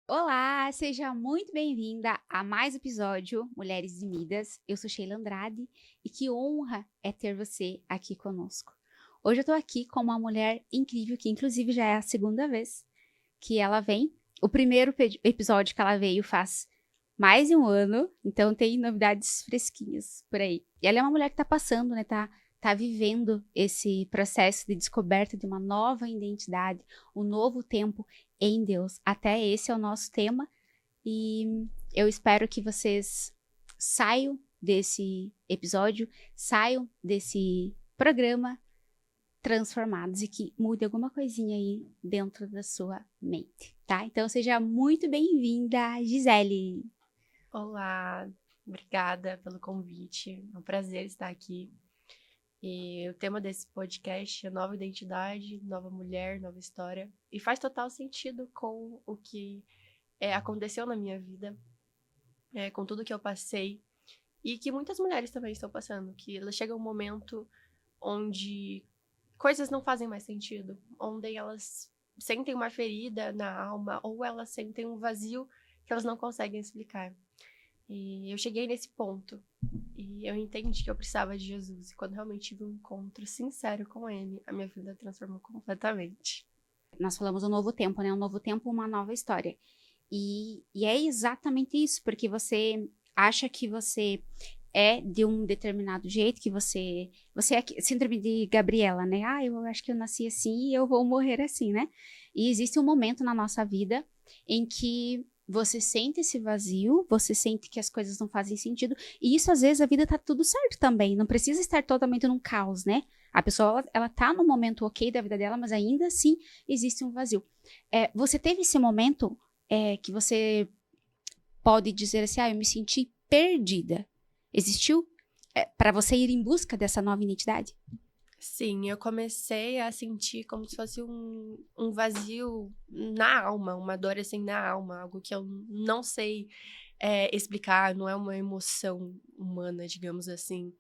Olá, seja muito bem-vinda a mais um episódio Mulheres de Midas. Eu sou Sheila Andrade e que honra é ter você aqui conosco. Hoje eu tô aqui com uma mulher incrível, que inclusive já é a segunda vez que ela vem. O primeiro episódio que ela veio faz mais de um ano, então tem novidades fresquinhas por aí. E ela é uma mulher que tá passando, né? Tá vivendo esse processo de descoberta de uma nova identidade, um novo tempo em Deus. Até esse é o nosso tema. E eu espero que vocês saiam desse episódio, saiam desse programa transformados e que mude alguma coisinha aí dentro da sua mente, tá? Então seja muito bem-vinda, Gisele. Olá, obrigada pelo convite. É um prazer estar aqui. E o tema desse podcast é nova identidade, nova mulher, nova história. E faz total sentido com o que aconteceu na minha vida, com tudo que eu passei e que muitas mulheres também estão passando. Que chega um momento onde coisas não fazem mais sentido, onde elas sentem uma ferida na alma ou elas sentem um vazio que elas não conseguem explicar. E eu cheguei nesse ponto. E eu entendi que eu precisava de Jesus. E quando realmente tive um encontro sincero com ele, a minha vida transformou completamente. Nós falamos um novo tempo, né? Um novo tempo, uma nova história. E é exatamente isso, porque você acha que você é de um determinado jeito, que você é síndrome de Gabriela, né? Ah, eu acho que eu nasci assim e eu vou morrer assim, né? E existe um momento na nossa vida em que você sente esse vazio, você sente que as coisas não fazem sentido, e isso às vezes a vida tá tudo certo também, não precisa estar totalmente num caos, né? A pessoa, ela tá no momento ok da vida dela, mas ainda assim existe um vazio. Você teve esse momento que você pode dizer assim, ah, eu me senti perdida. Existiu para você ir em busca dessa nova identidade? Sim, eu comecei a sentir como se fosse um vazio na alma, uma dor assim na alma, algo que eu não sei explicar, não é uma emoção humana, digamos assim.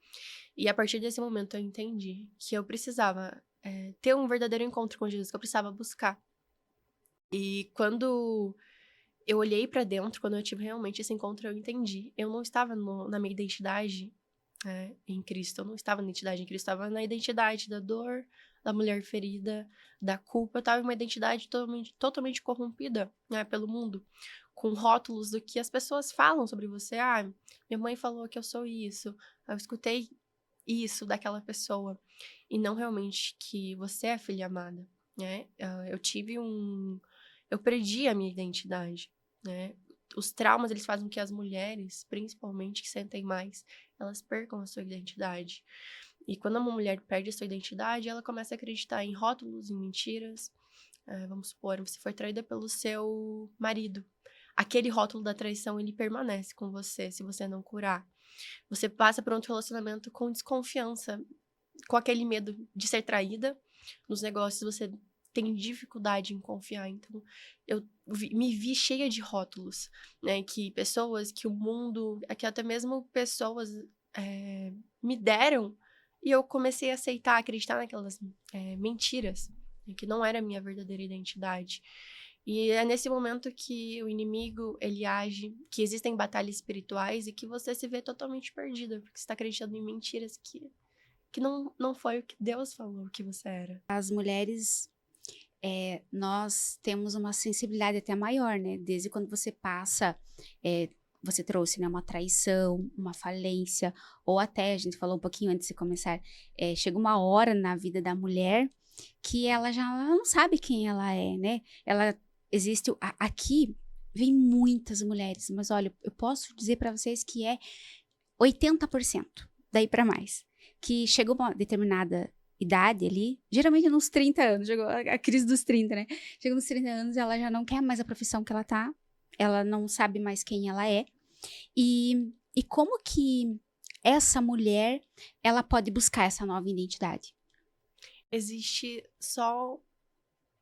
E a partir desse momento eu entendi que eu precisava ter um verdadeiro encontro com Jesus, que eu precisava buscar. E quando eu olhei pra dentro, quando eu tive realmente esse encontro, eu entendi. Eu não estava na minha identidade, em Cristo. Eu não estava na identidade em Cristo, eu estava na identidade da dor, da mulher ferida, da culpa. Eu estava em uma identidade totalmente corrompida, né, pelo mundo, com rótulos do que as pessoas falam sobre você. Ah, minha mãe falou que eu sou isso. Eu escutei isso daquela pessoa. E não realmente que você é filha amada, né? Eu perdi a minha identidade, né? Os traumas, eles fazem com que as mulheres, principalmente, que sentem mais, elas percam a sua identidade. E quando uma mulher perde a sua identidade, ela começa a acreditar em rótulos, em mentiras. Vamos supor, você foi traída pelo seu marido. Aquele rótulo da traição, ele permanece com você, se você não curar. Você passa por outro relacionamento com desconfiança, com aquele medo de ser traída. Nos negócios você tem dificuldade em confiar. Então, me vi cheia de rótulos, né? Que pessoas, que o mundo, que até mesmo pessoas me deram. E eu comecei a aceitar, acreditar naquelas mentiras, né, que não era a minha verdadeira identidade. E é nesse momento que o inimigo, ele age, que existem batalhas espirituais e que você se vê totalmente perdida, porque você está acreditando em mentiras que não foi o que Deus falou que você era. As mulheres, nós temos uma sensibilidade até maior, né? Desde quando você passa, você trouxe, né, uma traição, uma falência, ou até, a gente falou um pouquinho antes de começar, chega uma hora na vida da mulher que ela não sabe quem ela é, né? Ela existe aqui vem muitas mulheres, mas olha, eu posso dizer para vocês que é 80% daí para mais, que chegou uma determinada idade ali, geralmente nos 30 anos, chegou a crise dos 30, né? Chegou nos 30 anos, ela já não quer mais a profissão que ela tá, ela não sabe mais quem ela é. E como que essa mulher, ela pode buscar essa nova identidade? Existe só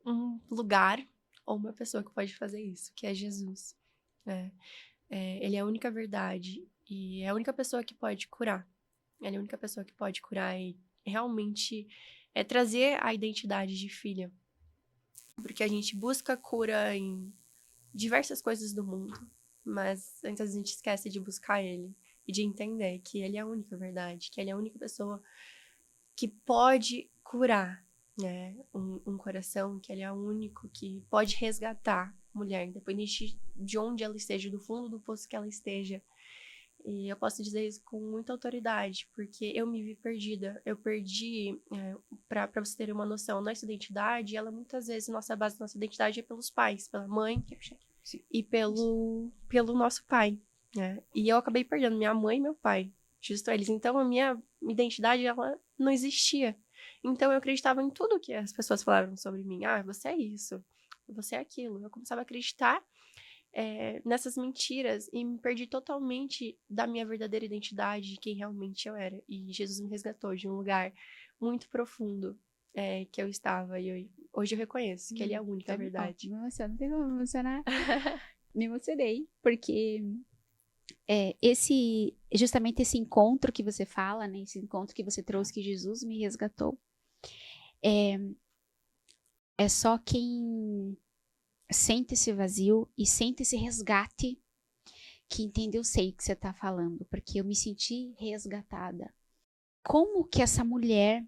um lugar ou uma pessoa que pode fazer isso, que é Jesus. Né? Ele é a única verdade e é a única pessoa que pode curar. Ele é a única pessoa que pode curar e realmente trazer a identidade de filha. Porque a gente busca cura em diversas coisas do mundo, mas antes a gente esquece de buscar ele e de entender que ele é a única verdade, que ele é a única pessoa que pode curar, né, um coração, que ele é o único que pode resgatar a mulher, independente de onde ela esteja, do fundo do poço que ela esteja. E eu posso dizer isso com muita autoridade, porque eu me vi perdida. Eu perdi, pra você ter uma noção, nossa identidade, ela muitas vezes, nossa base da nossa identidade é pelos pais, pela mãe e pelo nosso pai, né? E eu acabei perdendo minha mãe e meu pai, justo eles. Então a minha identidade, ela não existia. Então eu acreditava em tudo que as pessoas falavam sobre mim. Ah, você é isso, você é aquilo. Eu começava a acreditar nessas mentiras e me perdi totalmente da minha verdadeira identidade, de quem realmente eu era. E Jesus me resgatou de um lugar muito profundo que eu estava. E hoje eu reconheço que ele é a única verdade. Me emociona, não tem como me emocionar. Me emocionei, porque justamente esse encontro que você fala, né, esse encontro que você trouxe, que Jesus me resgatou, é só quem sente esse vazio e sente esse resgate que entende, eu sei o que você está falando, porque eu me senti resgatada. Como que essa mulher,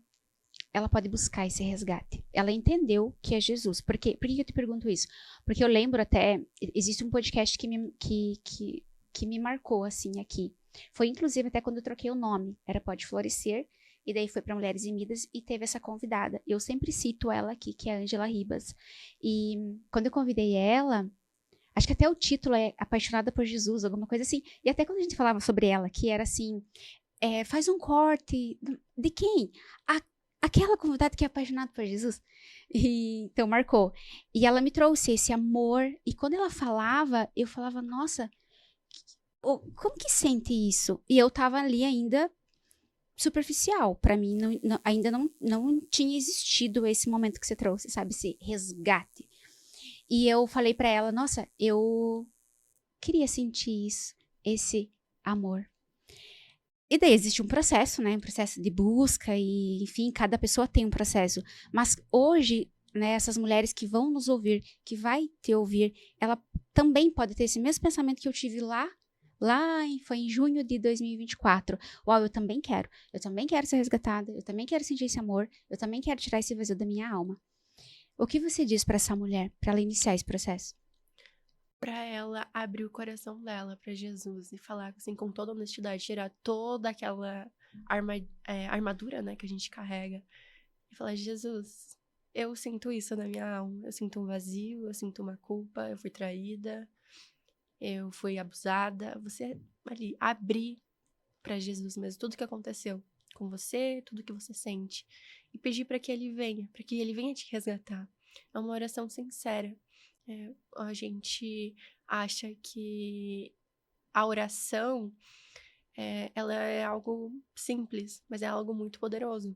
ela pode buscar esse resgate? Ela entendeu que é Jesus. Por que eu te pergunto isso? Porque eu lembro até, existe um podcast que me marcou, assim, aqui. Foi, inclusive, até quando eu troquei o nome. Era Pode Florescer, e daí foi para Mulheres Unidas, e teve essa convidada. Eu sempre cito ela aqui, que é a Ângela Ribas. E quando eu convidei ela, acho que até o título é Apaixonada por Jesus, alguma coisa assim. E até quando a gente falava sobre ela, que era assim, faz um corte. De quem? Aquela convidada que é apaixonada por Jesus. Então, marcou. E ela me trouxe esse amor. E quando ela falava, eu falava, nossa, como que sente isso? E eu tava ali ainda superficial. Para mim, ainda não tinha existido esse momento que você trouxe, sabe? Esse resgate. E eu falei para ela, nossa, eu queria sentir isso, esse amor. E daí existe um processo, né? Um processo de busca e, enfim, cada pessoa tem um processo. Mas hoje, né, essas mulheres que vão nos ouvir, que vai te ouvir, ela também pode ter esse mesmo pensamento que eu tive foi em junho de 2024. Uau, eu também quero ser resgatada, eu também quero sentir esse amor, eu também quero tirar esse vazio da minha alma. O que você diz para essa mulher, para ela iniciar esse processo? Para ela abrir o coração dela para Jesus e falar assim com toda honestidade, tirar toda aquela armadura, né, que a gente carrega e falar: Jesus, eu sinto isso na minha alma, eu sinto um vazio, eu sinto uma culpa, eu fui traída, eu fui abusada. Você ali abrir para Jesus mesmo tudo que aconteceu com você, tudo que você sente e pedir para que ele venha te resgatar. É uma oração sincera. A gente acha que a oração ela é algo simples, mas é algo muito poderoso.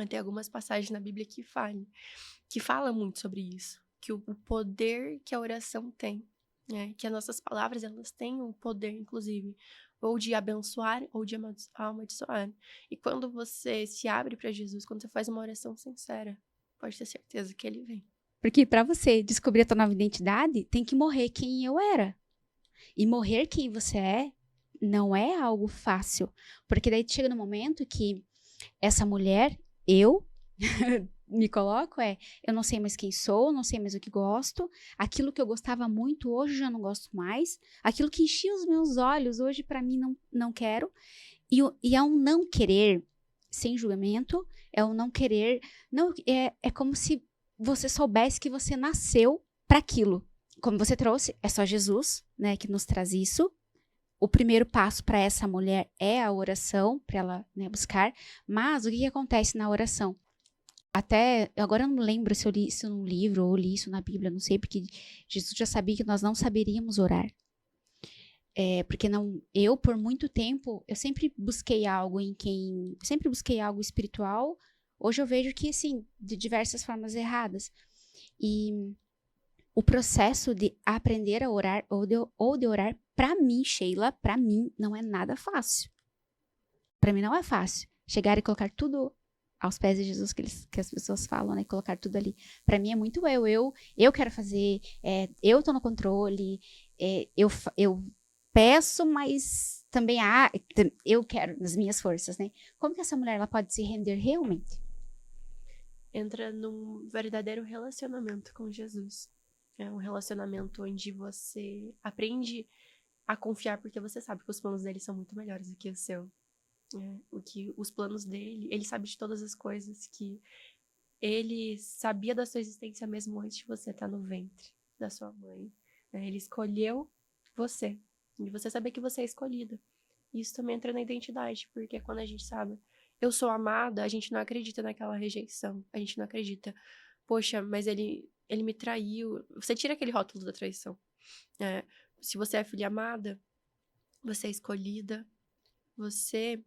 Tem algumas passagens na Bíblia que fala muito sobre isso, que o poder que a oração tem, que as nossas palavras elas têm o poder, inclusive, ou de abençoar ou de amaldiçoar. E quando você se abre para Jesus, quando você faz uma oração sincera, pode ter certeza que ele vem. Porque para você descobrir a tua nova identidade, tem que morrer quem eu era. E morrer quem você é não é algo fácil. Porque daí chega no momento que essa mulher, eu me coloco, eu não sei mais quem sou, não sei mais o que gosto, aquilo que eu gostava muito, hoje já não gosto mais, aquilo que enchia os meus olhos, hoje para mim não quero. E é um não querer sem julgamento, é um não querer, é como se você soubesse que você nasceu para aquilo. Como você trouxe, é só Jesus, né, que nos traz isso. O primeiro passo para essa mulher é a oração, para ela, né, buscar. Mas o que acontece na oração? Até, agora eu não lembro se eu li isso num livro ou li isso na Bíblia, não sei, porque Jesus já sabia que nós não saberíamos orar. Porque eu, por muito tempo, eu sempre busquei algo espiritual. Hoje eu vejo que, assim, de diversas formas erradas. E o processo de aprender a orar ou de orar, para mim, Sheila, para mim, não é nada fácil. Para mim não é fácil chegar e colocar tudo aos pés de Jesus que as pessoas falam, né? Colocar tudo ali. Pra mim é muito eu quero fazer, eu tô no controle, eu peço, mas também eu quero nas minhas forças, né? Como que essa mulher ela pode se render realmente? Entra num verdadeiro relacionamento com Jesus. É um relacionamento onde você aprende a confiar porque você sabe que os planos dele são muito melhores do que o seu. O que os planos dele, ele sabe de todas as coisas, que ele sabia da sua existência mesmo antes de você estar no ventre da sua mãe. Ele escolheu você. E você saber que você é escolhida. Isso também entra na identidade, porque quando a gente sabe, eu sou amada, a gente não acredita naquela rejeição. A gente não acredita, poxa, mas ele me traiu. Você tira aquele rótulo da traição. Se você é filha amada, você é escolhida, você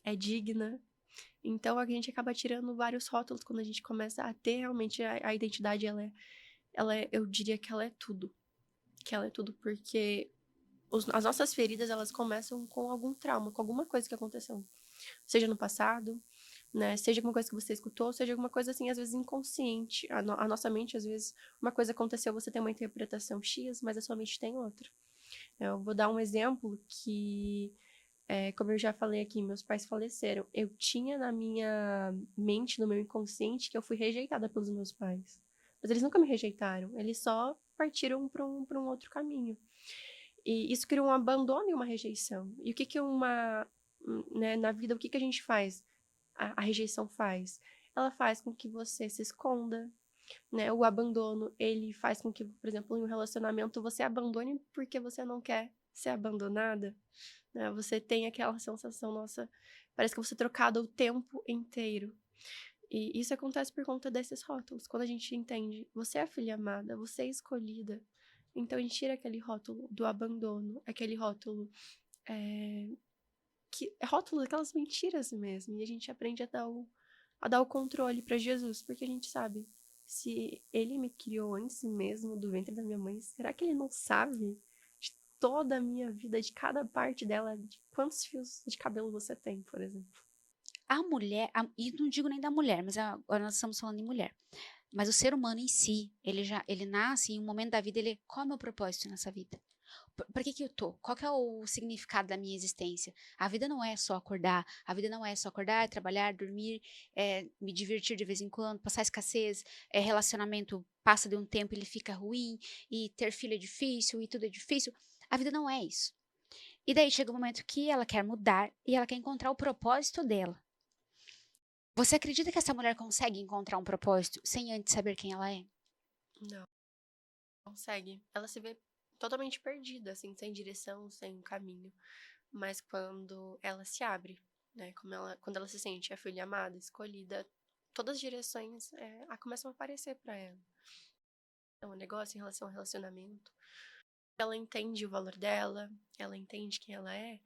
é digna. Então, a gente acaba tirando vários rótulos quando a gente começa a ter realmente a identidade, eu diria que ela é tudo. Que ela é tudo porque as nossas feridas, elas começam com algum trauma, com alguma coisa que aconteceu. Seja no passado, né? Seja alguma coisa que você escutou, seja alguma coisa assim, às vezes inconsciente. A nossa mente, às vezes, uma coisa aconteceu, você tem uma interpretação X, mas a sua mente tem outra. Eu vou dar um exemplo que, como eu já falei aqui, meus pais faleceram. Eu tinha na minha mente, no meu inconsciente, que eu fui rejeitada pelos meus pais. Mas eles nunca me rejeitaram, eles só partiram para um outro caminho. E isso criou um abandono e uma rejeição. E o que né, na vida, o que a gente faz? A rejeição faz? Ela faz com que você se esconda, né? O abandono, ele faz com que, por exemplo, em um relacionamento, você abandone porque você não quer ser abandonada, né? Você tem aquela sensação, nossa, parece que você é trocado o tempo inteiro. E isso acontece por conta desses rótulos. Quando a gente entende, você é filha amada, você é escolhida, então a gente tira aquele rótulo do abandono, aquele rótulo que é rótulo daquelas mentiras mesmo, e a gente aprende a dar o controle para Jesus, porque a gente sabe, se ele me criou antes mesmo do ventre da minha mãe, será que ele não sabe de toda a minha vida, de cada parte dela, de quantos fios de cabelo você tem, por exemplo? A mulher, e não digo nem da mulher, mas agora nós estamos falando de mulher. Mas o ser humano em si, ele nasce em um momento da vida, qual é o meu propósito nessa vida? Por que eu tô? Qual que é o significado da minha existência? A vida não é só acordar, a vida não é só acordar, trabalhar, dormir, me divertir de vez em quando, passar escassez, relacionamento passa de um tempo, ele fica ruim, e ter filho é difícil, e tudo é difícil. A vida não é isso. E daí chega um momento que ela quer mudar e ela quer encontrar o propósito dela. Você acredita que essa mulher consegue encontrar um propósito sem antes saber quem ela é? Não, consegue. Ela se vê totalmente perdida, assim, sem direção, sem caminho. Mas quando ela se abre, né? Quando ela se sente a filha amada, escolhida, todas as direções começam a aparecer para ela. É um negócio em relação ao relacionamento. Ela entende o valor dela, ela entende quem ela é,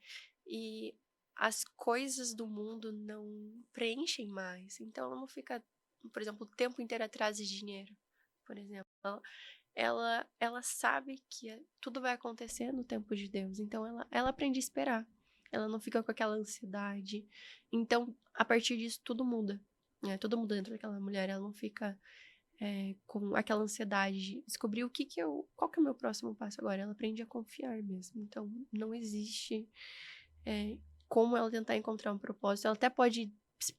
e as coisas do mundo não preenchem mais. Então ela não fica, por exemplo, o tempo inteiro atrás de dinheiro, por exemplo. Ela sabe que tudo vai acontecer no tempo de Deus, então ela aprende a esperar. Ela não fica com aquela ansiedade. Então, a partir disso, tudo muda. Né? Tudo muda dentro daquela mulher. Ela não fica com aquela ansiedade de descobrir qual que é o meu próximo passo agora. Ela aprende a confiar mesmo. Então, não existe como ela tentar encontrar um propósito. Ela até pode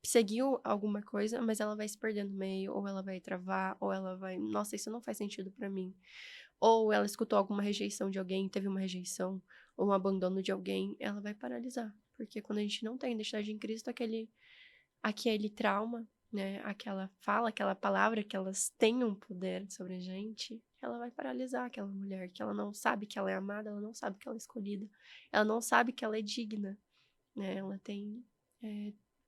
seguir alguma coisa, mas ela vai se perder no meio, ou ela vai travar, ou ela vai, nossa, isso não faz sentido pra mim. Ou ela escutou alguma rejeição de alguém, teve uma rejeição, ou um abandono de alguém, ela vai paralisar. Porque quando a gente não tem identidade em Cristo, aquele trauma, né, aquela fala, aquela palavra, que elas têm um poder sobre a gente, ela vai paralisar aquela mulher, que ela não sabe que ela é amada, ela não sabe que ela é escolhida, ela não sabe que ela é digna, né, ela tem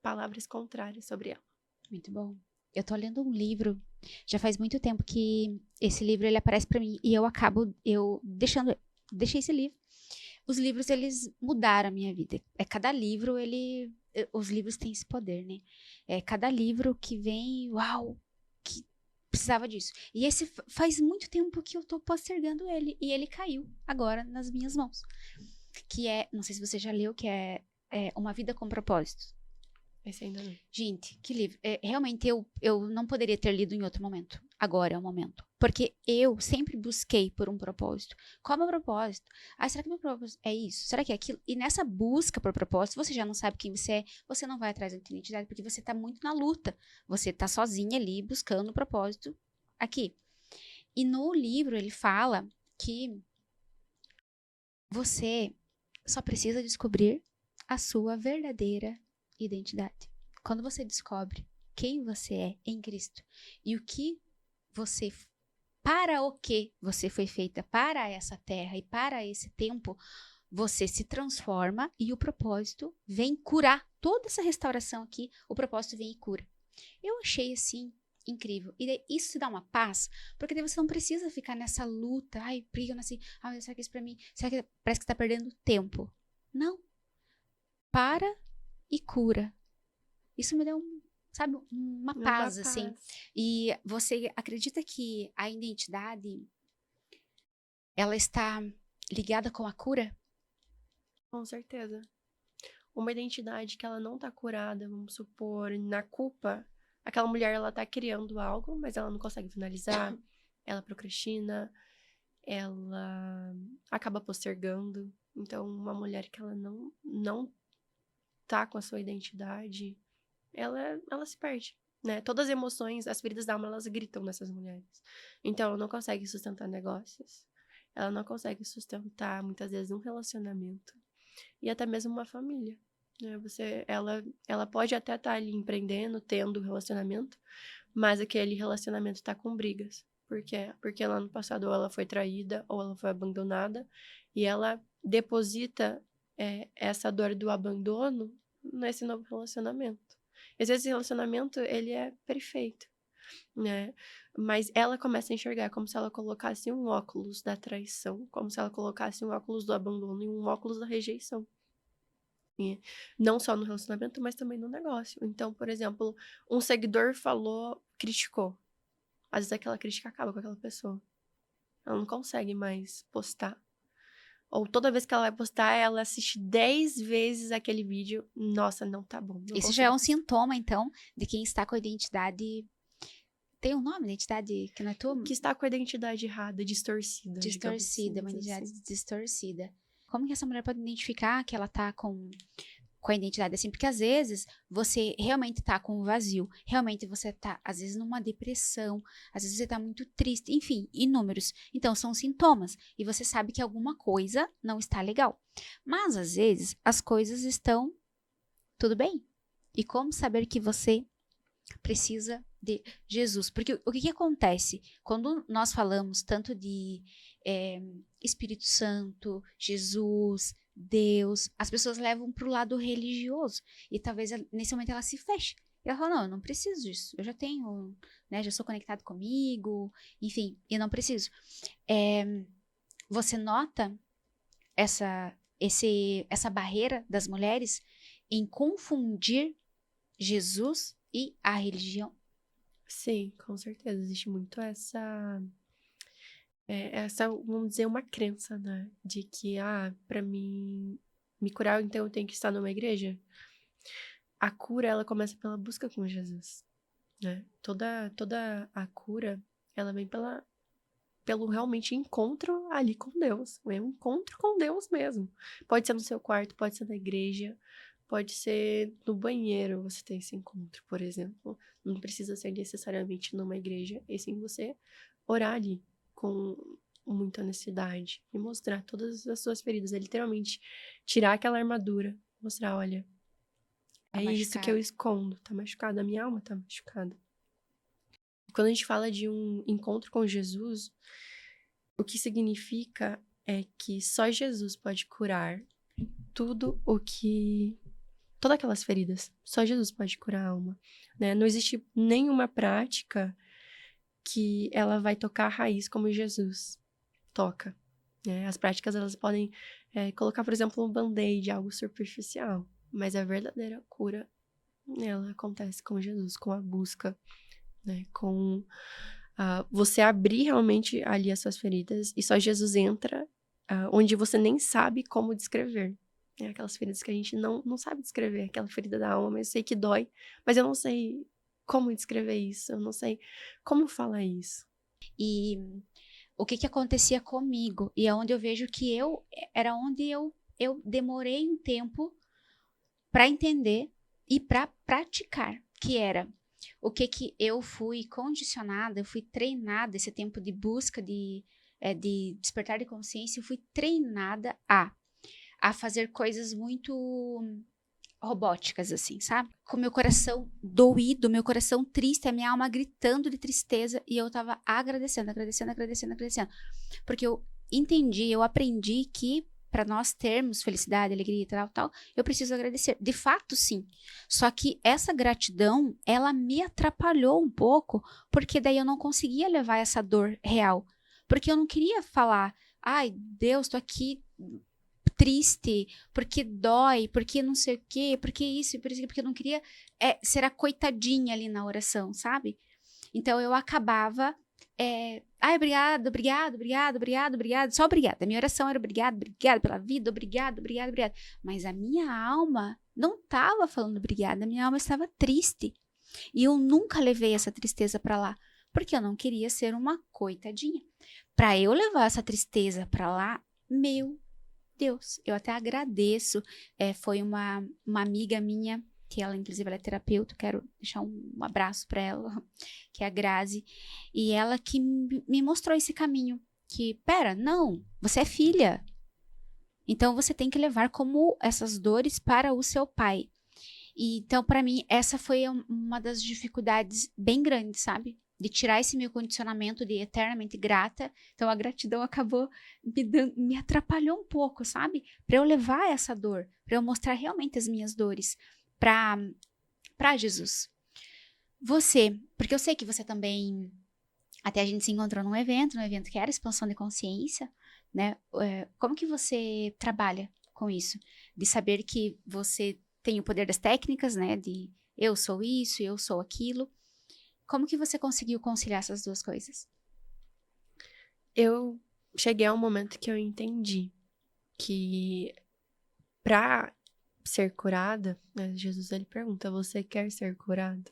palavras contrárias sobre ela. Muito bom. Eu tô lendo um livro, já faz muito tempo que esse livro ele aparece para mim e eu deixei esse livro. Os livros eles mudaram a minha vida. Cada livro os livros têm esse poder, né? Cada livro que vem, uau, que precisava disso. E esse faz muito tempo que eu tô postergando ele e ele caiu agora nas minhas mãos. Não sei se você já leu, que é Uma Vida com Propósito. Esse ainda não. Gente, que livro. Realmente eu não poderia ter lido em outro momento. Agora é o momento. Porque eu sempre busquei por um propósito. Qual é o meu propósito? Será que meu propósito é isso? Será que é aquilo? E nessa busca por propósito, você já não sabe quem você é, você não vai atrás da tua identidade, porque você tá muito na luta. Você tá sozinha ali buscando o propósito aqui. E no livro ele fala que você só precisa descobrir a sua verdadeira identidade. Quando você descobre quem você é em Cristo e para o que você foi feita para essa terra e para esse tempo, você se transforma e o propósito vem curar. Toda essa restauração aqui, o propósito vem e cura. Eu achei assim incrível. E daí, isso te dá uma paz, porque daí você não precisa ficar nessa luta, brigando assim, será que isso pra mim? Será que parece que tá perdendo tempo? Não. Para e cura. Isso me deu sabe, uma paz, assim. E você acredita que a identidade, ela está ligada com a cura? Com certeza. Uma identidade que ela não tá curada, vamos supor, na culpa, aquela mulher, ela tá criando algo, mas ela não consegue finalizar, ela procrastina, ela acaba postergando. Então, uma mulher que ela não tá com a sua identidade, ela se perde, né? Todas as emoções, as feridas da alma, elas gritam nessas mulheres. Então, ela não consegue sustentar negócios, ela não consegue sustentar, muitas vezes, um relacionamento e até mesmo uma família, né? Ela pode até estar ali empreendendo, tendo relacionamento, mas aquele relacionamento está com brigas. Por quê? Porque lá no passado ou ela foi traída ou ela foi abandonada e ela deposita essa dor do abandono nesse novo relacionamento. Às vezes esse relacionamento, ele é perfeito, né? Mas ela começa a enxergar como se ela colocasse um óculos da traição, como se ela colocasse um óculos do abandono e um óculos da rejeição. E não só no relacionamento, mas também no negócio. Então, por exemplo, um seguidor falou, criticou. Às vezes aquela crítica acaba com aquela pessoa. Ela não consegue mais postar. Ou toda vez que ela vai postar, ela assiste 10 vezes aquele vídeo. Nossa, não tá bom. Não Esse já é um postar. sintoma, então, de quem está com a identidade. Tem um nome, identidade que não é tua? Que está com a identidade errada, distorcida. Distorcida, uma identidade assim. distorcida. Como que essa mulher pode identificar que ela tá com a identidade assim? Porque às vezes você realmente tá com um vazio, realmente você tá, às vezes, numa depressão, às vezes você tá muito triste, enfim, inúmeros. Então, são sintomas. E você sabe que alguma coisa não está legal. Mas, às vezes, as coisas estão tudo bem. E como saber que você precisa de Jesus? Porque o que acontece quando nós falamos tanto de Espírito Santo, Jesus, Deus, as pessoas levam para o lado religioso e talvez nesse momento ela se feche. E ela fala, não, eu não preciso disso, eu já tenho, né, já sou conectado comigo, enfim, eu não preciso. Você nota essa barreira das mulheres em confundir Jesus e a religião? Sim, com certeza. Existe muito essa, vamos dizer, uma crença, né? De que, pra mim me curar, então eu tenho que estar numa igreja. A cura, ela começa pela busca com Jesus, né? Toda a cura, ela vem pelo realmente encontro ali com Deus. É um encontro com Deus mesmo. Pode ser no seu quarto, pode ser na igreja, pode ser no banheiro você ter esse encontro, por exemplo. Não precisa ser necessariamente numa igreja, e sim você orar ali com muita honestidade e mostrar todas as suas feridas. É literalmente tirar aquela armadura, mostrar, olha, Tá é isso que eu machucado. escondo, tá machucada, a minha alma tá machucada. Quando a gente fala de um encontro com Jesus, o que significa é que só Jesus pode curar tudo o que... Todas aquelas feridas. Só Jesus pode curar a alma, né? Não existe nenhuma prática que ela vai tocar a raiz como Jesus toca, né? As práticas, elas podem colocar, por exemplo, um band-aid, algo superficial. Mas a verdadeira cura, ela acontece com Jesus, com a busca, né? Com você abrir realmente ali as suas feridas e só Jesus entra onde você nem sabe como descrever. É aquelas feridas que a gente não sabe descrever, aquela ferida da alma, mas eu sei que dói, mas eu não sei como descrever isso, eu não sei como falar isso. E o que acontecia comigo, e é onde eu vejo que era onde eu demorei um tempo para entender e para praticar, que era o que eu fui condicionada, eu fui treinada, esse tempo de busca de despertar de consciência, eu fui treinada a fazer coisas muito robóticas, assim, sabe? Com meu coração doído, meu coração triste, a minha alma gritando de tristeza, e eu tava agradecendo, agradecendo, agradecendo, agradecendo. Porque eu entendi, eu aprendi que para nós termos felicidade, alegria e tal, tal, eu preciso agradecer. De fato, sim. Só que essa gratidão, ela me atrapalhou um pouco, porque daí eu não conseguia levar essa dor real. Porque eu não queria falar, ai, Deus, tô aqui triste, porque dói, porque não sei o quê, porque isso, porque eu não queria ser a coitadinha ali na oração, sabe? Então eu acabava, ai, obrigado, obrigado, obrigado, obrigado, obrigado, só obrigado. A minha oração era obrigado, obrigado pela vida, obrigado, obrigado, obrigado. Mas a minha alma não estava falando obrigado, a minha alma estava triste. E eu nunca levei essa tristeza para lá, porque eu não queria ser uma coitadinha. Para eu levar essa tristeza para lá, meu Deus, eu até agradeço. Foi uma amiga minha, que ela, inclusive, ela é terapeuta, quero deixar um abraço para ela, que é a Grazi, e ela que me mostrou esse caminho. Que, pera, não, você é filha. Então você tem que levar como essas dores para o seu pai. E, então, para mim, essa foi uma das dificuldades bem grandes, sabe? De tirar esse meu condicionamento de eternamente grata. Então, a gratidão acabou me atrapalhou um pouco, sabe? Para eu levar essa dor, para eu mostrar realmente as minhas dores para Jesus. Você, porque eu sei que você também, até a gente se encontrou num evento que era expansão de consciência, né? Como que você trabalha com isso? De saber que você tem o poder das técnicas, né? De eu sou isso, eu sou aquilo. Como que você conseguiu conciliar essas duas coisas? Eu cheguei a um momento que eu entendi que pra ser curada, né, Jesus ele pergunta, você quer ser curado?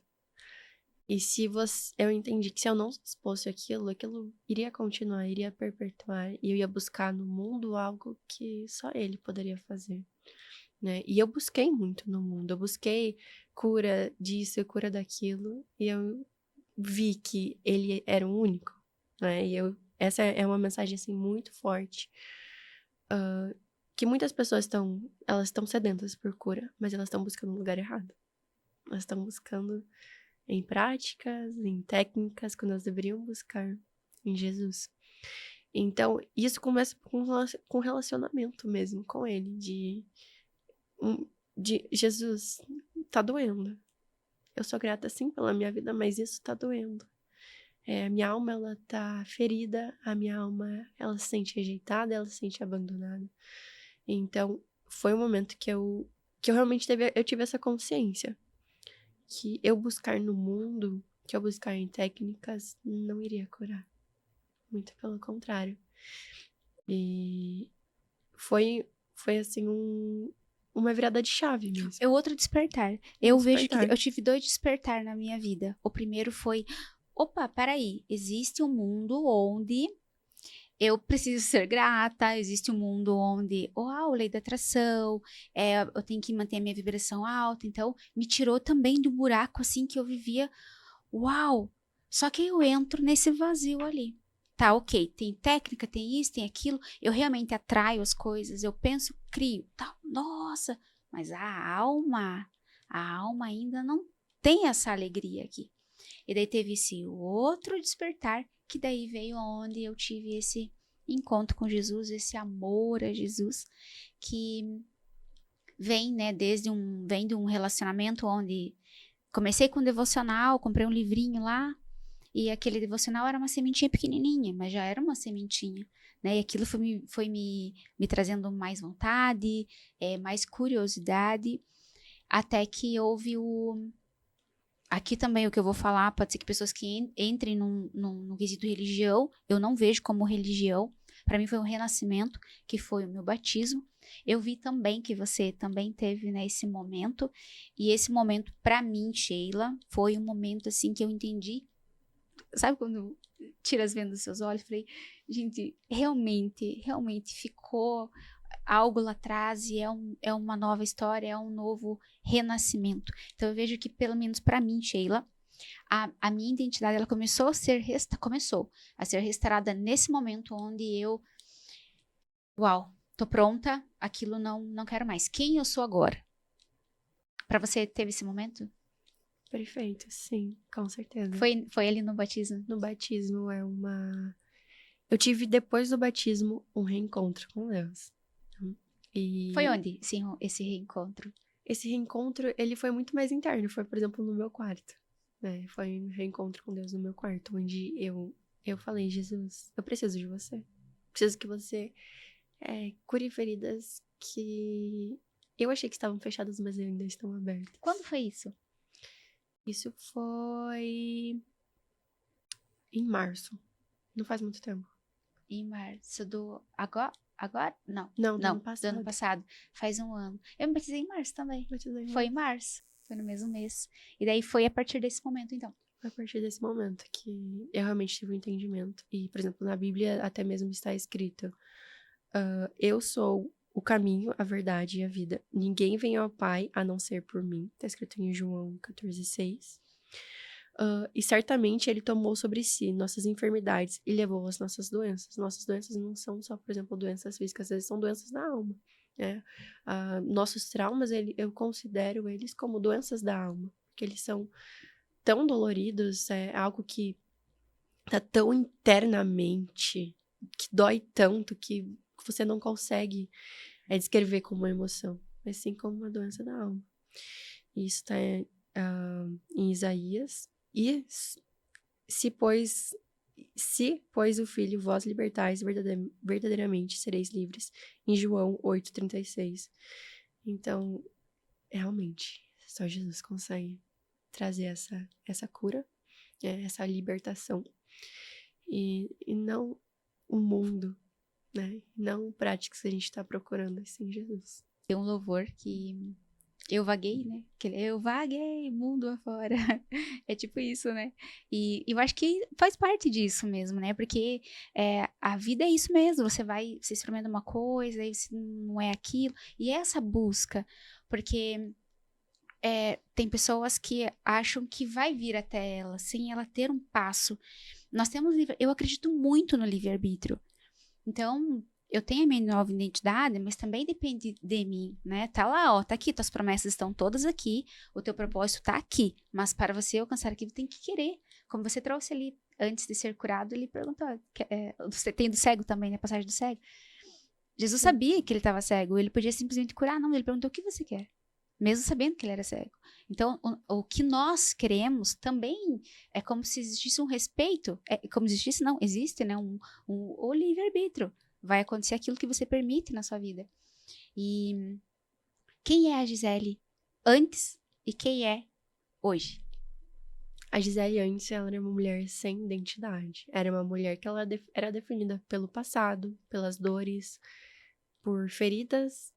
E se você, eu entendi que se eu não expôsse aquilo iria continuar, iria perpetuar, e eu ia buscar no mundo algo que só ele poderia fazer, né? E eu busquei muito no mundo, eu busquei cura disso, cura daquilo, e eu vi que ele era o único, né? Essa é uma mensagem, assim, muito forte, que muitas pessoas elas estão sedentas por cura, mas elas estão buscando no lugar errado. Elas estão buscando em práticas, em técnicas, quando elas deveriam buscar em Jesus. Então, isso começa com relacionamento mesmo com ele, de Jesus, tá doendo. Eu sou grata, sim, pela minha vida, mas isso tá doendo. A minha alma, ela tá ferida, a minha alma, ela se sente rejeitada, ela se sente abandonada. Então, foi um momento que eu realmente eu tive essa consciência, que eu buscar no mundo, que eu buscar em técnicas, não iria curar. Muito pelo contrário. E foi assim, uma virada de chave mesmo. É outro despertar. Eu vejo que eu tive 2 despertar na minha vida. O primeiro foi, opa, peraí, existe um mundo onde eu preciso ser grata, existe um mundo onde, uau, lei da atração, eu tenho que manter a minha vibração alta, então me tirou também do buraco assim que eu vivia, uau, só que eu entro nesse vazio ali. Tá, ok, tem técnica, tem isso, tem aquilo, eu realmente atraio as coisas, eu penso, crio, tá, nossa, mas a alma ainda não tem essa alegria aqui. E daí teve esse outro despertar, que daí veio onde eu tive esse encontro com Jesus, esse amor a Jesus, que vem, né, vem de um relacionamento onde comecei com um devocional, comprei um livrinho lá, e aquele devocional era uma sementinha pequenininha, mas já era uma sementinha, né? E aquilo foi me trazendo mais vontade, mais curiosidade, até que houve Aqui também o que eu vou falar, pode ser que pessoas que entrem num quesito religião, eu não vejo como religião, Para mim foi um renascimento, que foi o meu batismo. Eu vi também que você também teve, né, esse momento. E esse momento, para mim, Sheila, foi um momento assim que eu entendi. Sabe quando tira as vendas dos seus olhos? Falei, gente, realmente ficou algo lá atrás e é uma nova história, é um novo renascimento. Então eu vejo que, pelo menos para mim, Sheila, a minha identidade ela começou a ser restaurada nesse momento onde eu, uau, tô pronta, aquilo não quero mais. Quem eu sou agora? Para você teve esse momento? Perfeito, sim, com certeza. Foi ali no batismo? No batismo eu tive depois do batismo um reencontro com Deus. E Foi onde esse reencontro? esse reencontro, ele foi muito mais interno, foi, por exemplo, no meu quarto, né? Foi um reencontro com Deus no meu quarto, onde eu falei, Jesus, eu preciso de você. Preciso que você cure feridas que eu achei que estavam fechadas, mas ainda estão abertas. Quando foi isso? Isso foi em março. Não faz muito tempo. Em março do... Agora? Não. Não, do Não, ano passado. do ano passado. Faz um ano. Eu me batizei em março também. Batizei em Foi em março. março. Foi no mesmo mês. E daí foi a partir desse momento, então. Foi a partir desse momento que eu realmente tive um entendimento. E, por exemplo, na Bíblia até mesmo está escrito: eu sou o caminho, a verdade e a vida. Ninguém vem ao Pai a não ser por mim. Está escrito em João 14,6. E certamente ele tomou sobre si nossas enfermidades e levou as nossas doenças. Nossas doenças não são só, por exemplo, doenças físicas, às vezes são doenças da alma. Né? Nossos traumas, eu considero eles como doenças da alma, porque eles são tão doloridos, é algo que tá tão internamente, que dói tanto que você não consegue descrever como uma emoção, mas sim como uma doença da alma. Isso está em Isaías. E se, pois o Filho vós libertais, verdadeiramente sereis livres, em João 8,36. Então, realmente, só Jesus consegue trazer essa cura, essa libertação. E não o mundo, né? Não práticas que a gente está procurando, assim, Jesus. Tem um louvor que eu vaguei, né? Eu vaguei, mundo afora. É tipo isso, né? E eu acho que faz parte disso mesmo, né? Porque a vida é isso mesmo. Você experimenta uma coisa, aí não é aquilo. E é essa busca, porque tem pessoas que acham que vai vir até ela sem ela ter um passo. Eu acredito muito no livre-arbítrio. Então, eu tenho a minha nova identidade, mas também depende de mim, né? Tá lá, ó, tá aqui, tuas promessas estão todas aqui, o teu propósito tá aqui, mas para você alcançar aquilo, tem que querer. Como você trouxe ali, antes de ser curado, ele perguntou, você tem do cego também, né? Passagem do cego. Jesus sabia que ele estava cego, ele podia simplesmente curar, não, ele perguntou, o que você quer? Mesmo sabendo que ele era cego. Então, o que nós queremos também é como se existisse um respeito, como existisse, não, existe, né? O livre-arbítrio. Vai acontecer aquilo que você permite na sua vida. E quem é a Gisele antes e quem é hoje? A Gisele antes, ela era uma mulher sem identidade. Era uma mulher que ela era definida pelo passado, pelas dores, por feridas.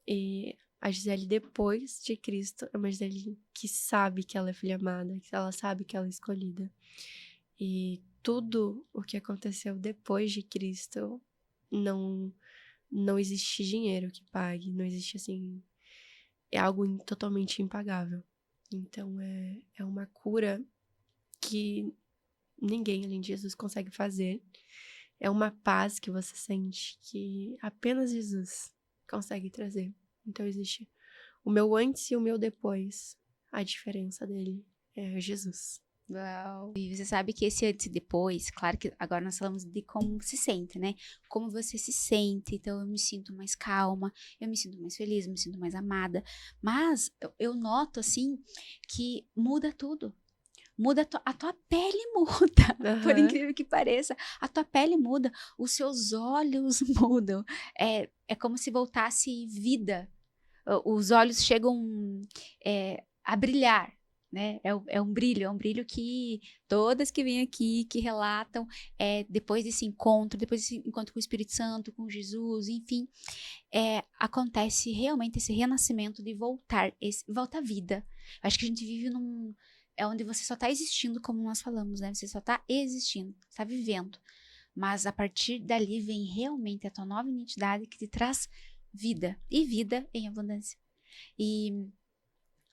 E a Gisele depois de Cristo é uma Gisele que sabe que ela é filha amada, que ela sabe que ela é escolhida. E tudo o que aconteceu depois de Cristo não existe dinheiro que pague, não existe assim, é algo totalmente impagável. Então é uma cura que ninguém além de Jesus consegue fazer. É uma paz que você sente que apenas Jesus consegue trazer. Então existe o meu antes e o meu depois. A diferença dele é Jesus. Uau. E você sabe que esse antes e depois, claro que agora nós falamos de como se sente, né? Como você se sente. Então, eu me sinto mais calma, eu me sinto mais feliz, eu me sinto mais amada. Mas eu noto, assim, que muda tudo. Muda a tua pele muda, por incrível que pareça. A tua pele muda, os seus olhos mudam. É como se voltasse vida. Os olhos chegam a brilhar. né? É um brilho que todas que vêm aqui, que relatam, depois desse encontro, depois desse encontro com o Espírito Santo, com Jesus, enfim, acontece realmente esse renascimento de volta à vida. Acho que a gente vive onde você só tá existindo, como nós falamos, né? Você só tá existindo, tá vivendo. Mas a partir dali vem realmente a tua nova identidade que te traz vida, e vida em abundância. E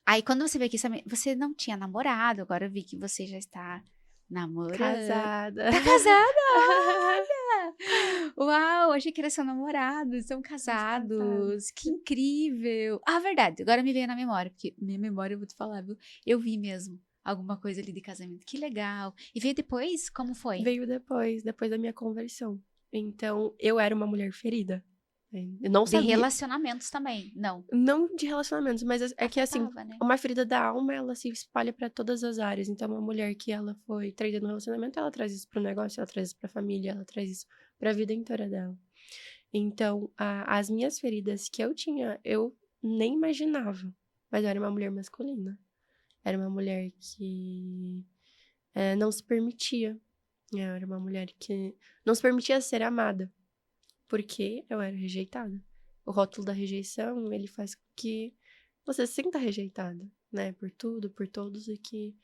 aí, quando você vê que você não tinha namorado, agora eu vi que você já está namorando. Casada. Tá casada? Olha! Uau, achei que era seu namorado, estão Mas casada. casados, que incrível! Ah, verdade, agora me veio na memória, porque minha memória, eu vou te falar, viu? Eu vi mesmo alguma coisa ali de casamento, que legal. E veio depois? Como foi? Veio depois da minha conversão. Então, eu era uma mulher ferida. Eu não De sabia. relacionamentos também, não. Não de relacionamentos, mas é que assim, Afetava, né? uma ferida da alma, ela se espalha pra todas as áreas. Então, uma mulher que ela foi traída no relacionamento, ela traz isso pro negócio, ela traz isso pra família, ela traz isso pra vida inteira dela. Então, as minhas feridas que eu tinha, eu nem imaginava. Mas eu era uma mulher masculina. Era uma mulher que não se permitia. Eu era uma mulher que não se permitia ser amada. Porque eu era rejeitada. O rótulo da rejeição, ele faz com que você se sinta rejeitada, né? Por tudo, por todos, e que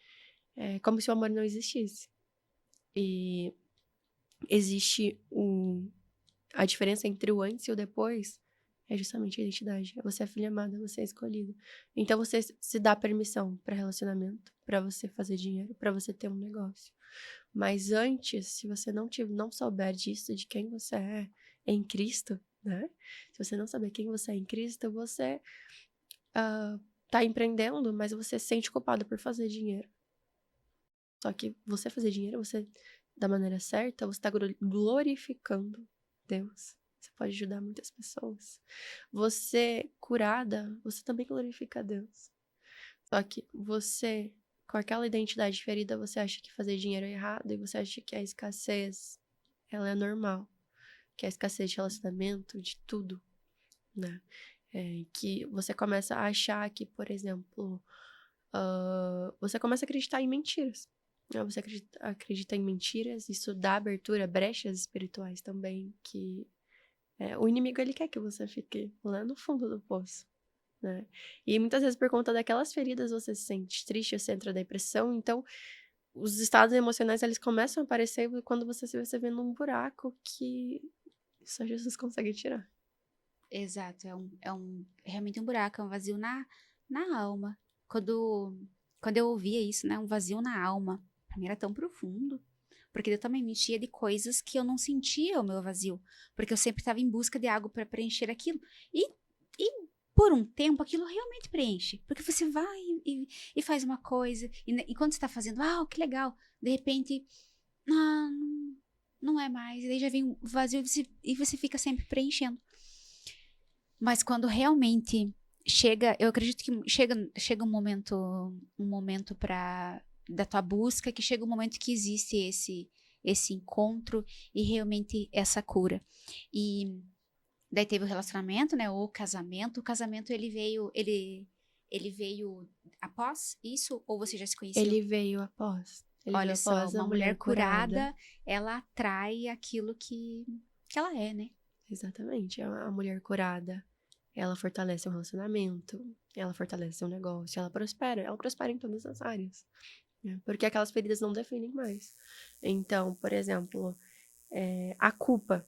é como se o amor não existisse. E existe a diferença entre o antes e o depois é justamente a identidade. Você é filha amada, você é escolhida. Então você se dá permissão para relacionamento, para você fazer dinheiro, para você ter um negócio. Mas antes, se você não souber disso, de quem você é em Cristo, né? Se você não saber quem você é em Cristo, você tá empreendendo, mas você se sente culpado por fazer dinheiro. Só que você fazer dinheiro, você, da maneira certa, você tá glorificando Deus. Você pode ajudar muitas pessoas. Você curada, você também glorifica Deus. Só que você, com aquela identidade ferida, você acha que fazer dinheiro é errado e você acha que a escassez, ela é normal. Que a escassez de relacionamento, de tudo, né? Que você começa a achar que, por exemplo, você começa a acreditar em mentiras. Né? Você acredita em mentiras, isso dá abertura, brechas espirituais também, que o inimigo, ele quer que você fique lá no fundo do poço. Né? E muitas vezes, por conta daquelas feridas, você se sente triste, você entra em depressão. Então, os estados emocionais, eles começam a aparecer quando você se vê num buraco que só Jesus consegue tirar. Exato, realmente um buraco, é um vazio na alma. Quando eu ouvia isso, né, um vazio na alma, pra mim era tão profundo, porque eu também me enchia de coisas que eu não sentia o meu vazio, porque eu sempre estava em busca de algo para preencher aquilo. E por um tempo aquilo realmente preenche, porque você vai e faz uma coisa, e quando você está fazendo, que legal, de repente, não é mais, e daí já vem um vazio e você fica sempre preenchendo. Mas quando realmente chega, eu acredito que chega um momento da tua busca, que chega um momento que existe esse encontro e realmente essa cura. E daí teve o relacionamento, né, o casamento. O casamento ele veio após isso ou você já se conheciam? Ele veio após. Ele veio Olha só, após a uma mulher mulher curada. curada, ela atrai aquilo que ela é, né? Exatamente. A mulher curada, ela fortalece o relacionamento, ela fortalece o negócio, ela prospera em todas as áreas. Né? Porque aquelas feridas não definem mais. Então, por exemplo, a culpa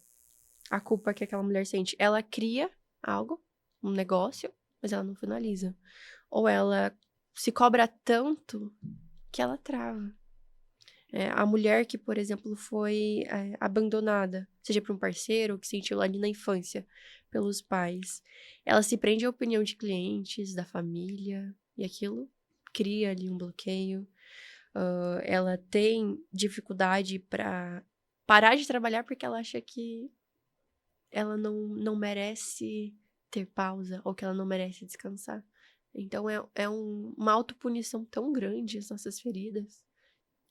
que aquela mulher sente, ela cria algo, um negócio, mas ela não finaliza. Ou ela se cobra tanto que ela trava. A mulher que, por exemplo, foi abandonada, seja por um parceiro, ou que sentiu ali na infância pelos pais, ela se prende à opinião de clientes, da família, e aquilo cria ali um bloqueio. Ela tem dificuldade para parar de trabalhar porque ela acha que ela não merece ter pausa, ou que ela não merece descansar. Então, uma autopunição tão grande as nossas feridas,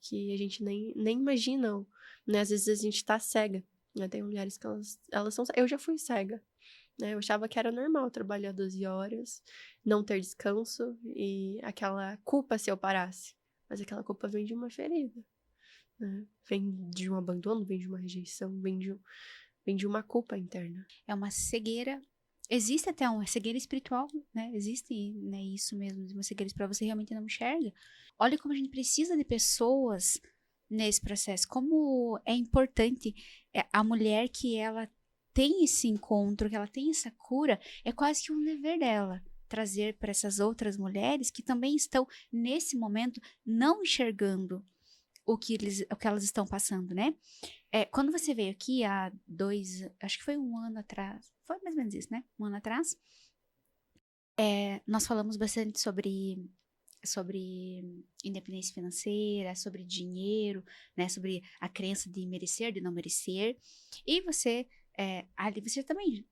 que a gente nem imagina, né? Às vezes a gente tá cega, né? Tem mulheres que elas são... Eu já fui cega, né? Eu achava que era normal trabalhar 12 horas, não ter descanso e aquela culpa se eu parasse. Mas aquela culpa vem de uma ferida, né? Vem de um abandono, vem de uma rejeição, vem de uma culpa interna. É uma cegueira. Existe até uma cegueira espiritual, né? Existe, né, isso mesmo, uma cegueira espiritual, você realmente não enxerga. Olha como a gente precisa de pessoas nesse processo. Como é importante a mulher que ela tem esse encontro, que ela tem essa cura, é quase que um dever dela trazer para essas outras mulheres que também estão nesse momento não enxergando o que elas estão passando, né? Quando você veio aqui há acho que foi um ano atrás, foi mais ou menos isso, né? Um ano atrás, nós falamos bastante sobre independência financeira, sobre dinheiro, né? Sobre a crença de merecer, de não merecer. E ali você também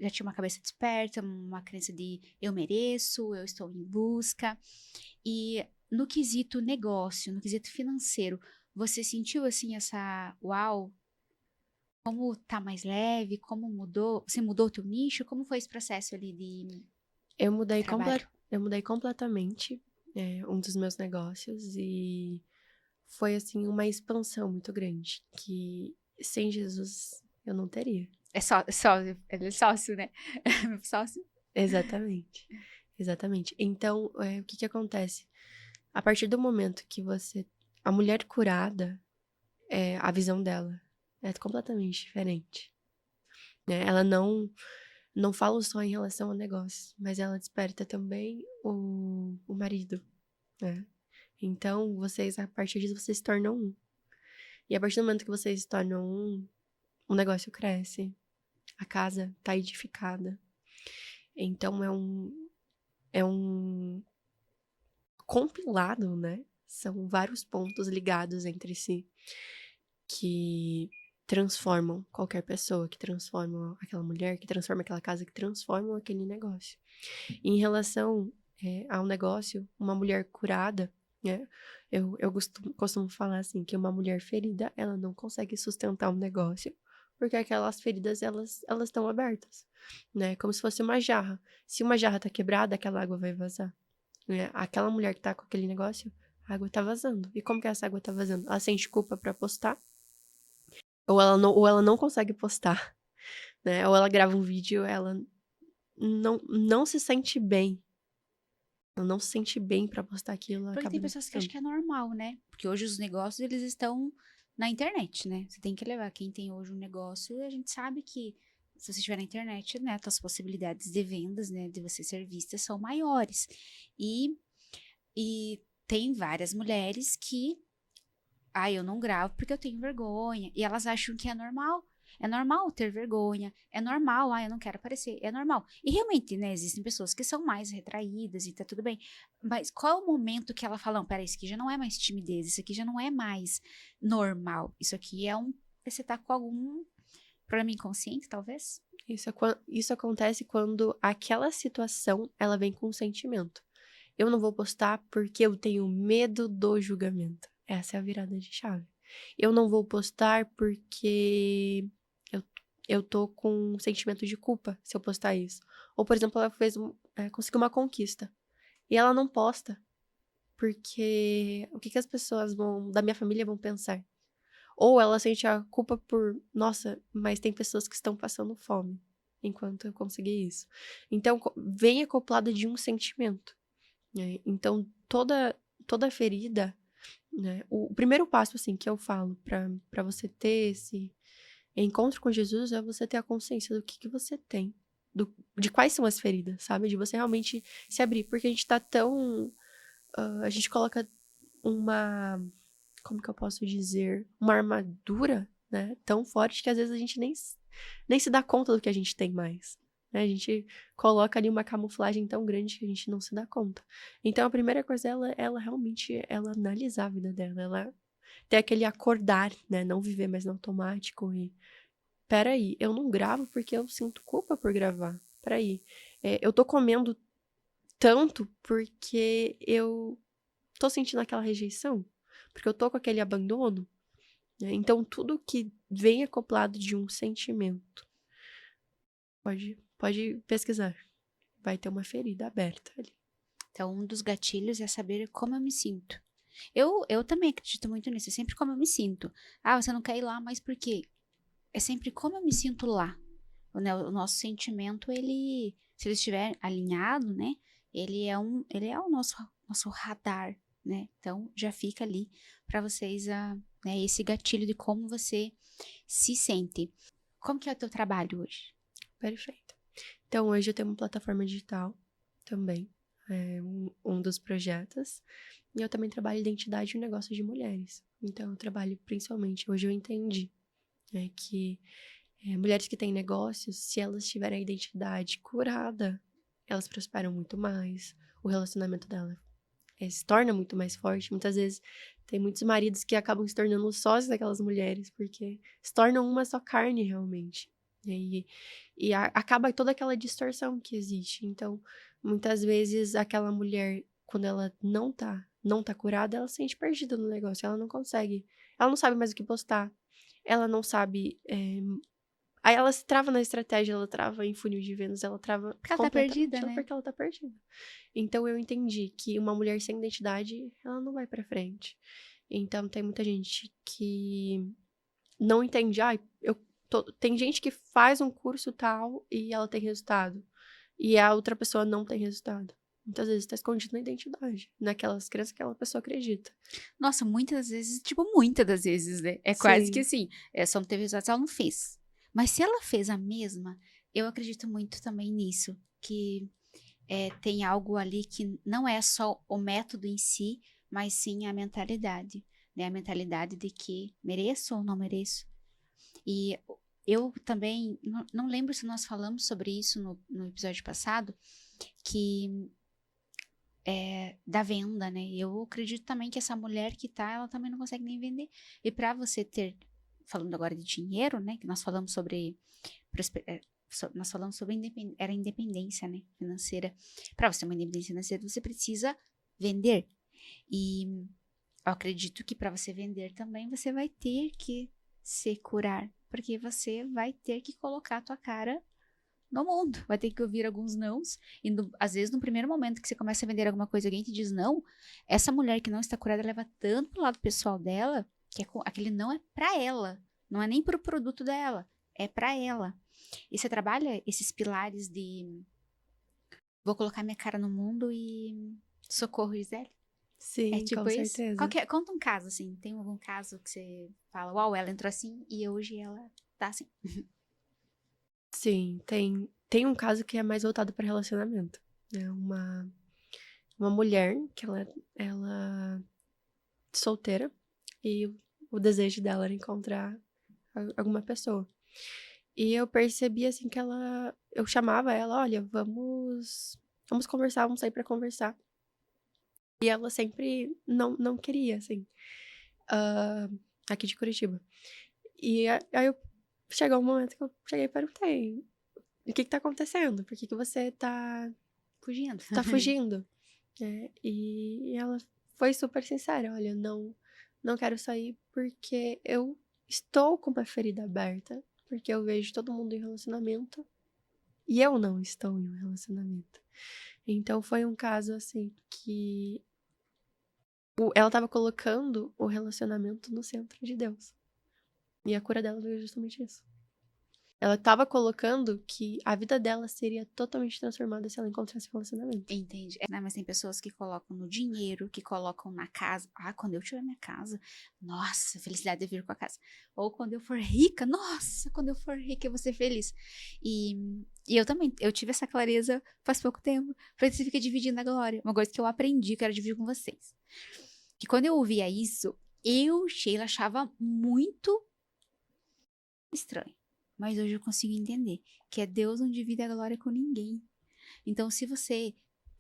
já tinha uma cabeça desperta, uma crença de eu mereço, eu estou em busca. E no quesito negócio, no quesito financeiro, você sentiu assim uau, como tá mais leve, como mudou, você mudou o teu nicho, como foi esse processo ali de Eu mudei, trabalho? eu mudei completamente um dos meus negócios e foi, assim, uma expansão muito grande que sem Jesus eu não teria. Ele é sócio, né? Sócio. Exatamente, exatamente. Então, o que que acontece? A partir do momento que a mulher curada, a visão dela é completamente diferente, né? Ela não fala só em relação ao negócio, mas ela desperta também o marido, né? Então, a partir disso, vocês se tornam um. E a partir do momento que vocês se tornam um, o negócio cresce, a casa tá edificada. Então, é um compilado, né? São vários pontos ligados entre si que transformam qualquer pessoa, que transformam aquela mulher, que transformam aquela casa, que transformam aquele negócio. E em relação ao negócio, uma mulher curada, né? Eu costumo falar assim, que uma mulher ferida, ela não consegue sustentar um negócio, porque aquelas feridas, elas estão abertas, né? Como se fosse uma jarra. Se uma jarra tá quebrada, aquela água vai vazar, né? Aquela mulher que tá com aquele negócio, a água tá vazando. E como que essa água tá vazando? Ela sente culpa pra postar, ou ela não consegue postar, né? Ou ela grava um vídeo, ela não se sente bem. Ela não se sente bem pra postar aquilo, ela Porque acaba tem não pessoas que acham postando. que é normal, né? Porque hoje os negócios, eles estão na internet, né? Você tem que levar. Quem tem hoje um negócio, a gente sabe que se você estiver na internet, né, as possibilidades de vendas, né, de você ser vista são maiores. E, e tem várias mulheres que eu não gravo porque eu tenho vergonha. E elas acham que é normal. É normal ter vergonha. É normal, eu não quero aparecer. É normal. E realmente, né, existem pessoas que são mais retraídas e tá tudo bem. Mas qual é o momento que ela fala, não, peraí, isso aqui já não é mais timidez, isso aqui já não é mais normal. Isso aqui você tá com algum problema inconsciente, talvez? Isso acontece quando aquela situação, ela vem com sentimento. Eu não vou postar porque eu tenho medo do julgamento. Essa é a virada de chave. Eu não vou postar porque eu, eu tô com um sentimento de culpa se eu postar isso. Ou, por exemplo, ela conseguiu uma conquista. E ela não posta porque o que que as pessoas da minha família vão pensar? Ou ela sente a culpa por, nossa, mas tem pessoas que estão passando fome enquanto eu consegui isso. Então, vem acoplada de um sentimento, né? Então, toda ferida, né? O primeiro passo, assim, que eu falo para você ter esse encontro com Jesus é você ter a consciência do que você tem, de quais são as feridas, sabe? De você realmente se abrir, porque a gente tá tão. A gente coloca uma, como que eu posso dizer, uma armadura, né, tão forte que às vezes a gente nem se dá conta do que a gente tem mais, né? A gente coloca ali uma camuflagem tão grande que a gente não se dá conta. Então a primeira coisa é ela realmente ela analisar a vida dela, ela ter aquele acordar, né, não viver mais no automático e peraí, eu não gravo porque eu sinto culpa por gravar. Peraí, eu tô comendo tanto porque eu tô sentindo aquela rejeição, porque eu tô com aquele abandono, né? Então, tudo que vem acoplado de um sentimento pode pode pesquisar. Vai ter uma ferida aberta ali. Então, um dos gatilhos é saber como eu me sinto. Eu também acredito muito nisso, é sempre como eu me sinto. Ah, você não quer ir lá, mas por quê? É sempre como eu me sinto lá. O nosso sentimento, ele, se ele estiver alinhado, né? Ele é o nosso radar, né? Então, já fica ali para vocês né, esse gatilho de como você se sente. Como que é o teu trabalho hoje? Perfeito. Então, hoje eu tenho uma plataforma digital também. É um dos projetos. E eu também trabalho identidade e negócios de mulheres. Então, eu trabalho principalmente, hoje eu entendi, né, que mulheres que têm negócios, se elas tiverem a identidade curada, elas prosperam muito mais, o relacionamento dela se torna muito mais forte. Muitas vezes tem muitos maridos que acabam se tornando sócios daquelas mulheres, porque se tornam uma só carne realmente. Acaba toda aquela distorção que existe. Então, muitas vezes aquela mulher, quando ela não tá curada, ela se sente perdida no negócio, ela não consegue, ela não sabe mais o que postar, ela não sabe. Aí ela se trava na estratégia, ela trava em funil de vendas, ela trava Porque ela tá completamente, perdida, né? porque ela tá perdida. Então eu entendi que uma mulher sem identidade, ela não vai pra frente. Então tem muita gente que não entende, tem gente que faz um curso tal e ela tem resultado, e a outra pessoa não tem resultado. Muitas vezes tá escondido na identidade, naquelas crenças que aquela pessoa acredita. Nossa, muitas vezes, tipo, muitas das vezes, né? É quase que Sim. assim, só não teve resultados, ela não fez. Mas se ela fez a mesma, eu acredito muito também nisso, que tem algo ali que não é só o método em si, mas sim a mentalidade, né? A mentalidade de que mereço ou não mereço. E eu também, não lembro se nós falamos sobre isso no episódio passado, que da venda, né? Eu acredito também que essa mulher que tá, ela também não consegue nem vender. E para você ter, falando agora de dinheiro, né? Que nós falamos sobre, nós falamos sobre era independência, né? Financeira. Para você ter uma independência financeira, você precisa vender. E eu acredito que para você vender também, você vai ter que se curar, porque você vai ter que colocar a tua cara no mundo. Vai ter que ouvir alguns nãos. E às vezes, no primeiro momento que você começa a vender alguma coisa, alguém te diz não, essa mulher que não está curada leva tanto pro lado pessoal dela, que aquele não é pra ela. Não é nem pro produto dela, é pra ela. E você trabalha esses pilares de vou colocar minha cara no mundo e socorro, Gisele? É Sim, tipo com isso? certeza. Conta um caso, assim. Tem algum caso que você fala, uau, ela entrou assim e hoje ela tá assim. Sim, tem um caso que é mais voltado para relacionamento. É uma mulher que ela solteira e o desejo dela era encontrar alguma pessoa. E eu percebi assim que eu chamava ela, olha, vamos conversar, vamos sair para conversar. E ela sempre não queria, assim, ah, aqui de Curitiba. Aí chegou um momento que eu cheguei e perguntei, o que tá acontecendo? Por que você Fugindo. tá fugindo? E ela foi super sincera, olha, não quero sair porque eu estou com uma ferida aberta, porque eu vejo todo mundo em relacionamento e eu não estou em um relacionamento. Então foi um caso assim que ela estava colocando o relacionamento no centro de Deus. E a cura dela veio justamente isso. Ela estava colocando que a vida dela seria totalmente transformada se ela encontrasse um relacionamento. Entendi. Né, mas tem pessoas que colocam no dinheiro, que colocam na casa. Ah, quando eu tiver minha casa, nossa, felicidade de vir com a casa. Ou quando eu for rica, nossa, quando eu for rica eu vou ser feliz. E eu também, eu tive essa clareza faz pouco tempo. Falei, você fica dividindo a glória. Uma coisa que eu aprendi, quero dividir com vocês. Que quando eu ouvia isso, Sheila, achava muito estranho. Mas hoje eu consigo entender que Deus não divide a glória com ninguém. Então, se você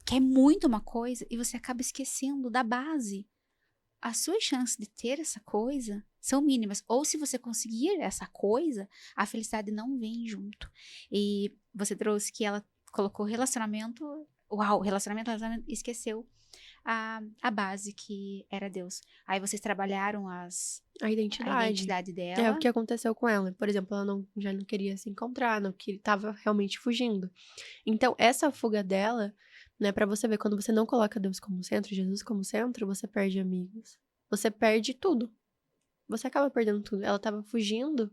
quer muito uma coisa e você acaba esquecendo da base, as suas chances de ter essa coisa são mínimas. Ou se você conseguir essa coisa, a felicidade não vem junto. E você trouxe que ela colocou relacionamento, uau, relacionamento, esqueceu a base que era Deus. Aí vocês trabalharam A a identidade. identidade É o dela. que aconteceu com ela. Por exemplo, ela já não queria se encontrar, não que estava realmente fugindo. Então, essa fuga dela, né, pra você ver, quando você não coloca Deus como centro, Jesus como centro, você perde amigos. Você perde tudo. Você acaba perdendo tudo. Ela tava fugindo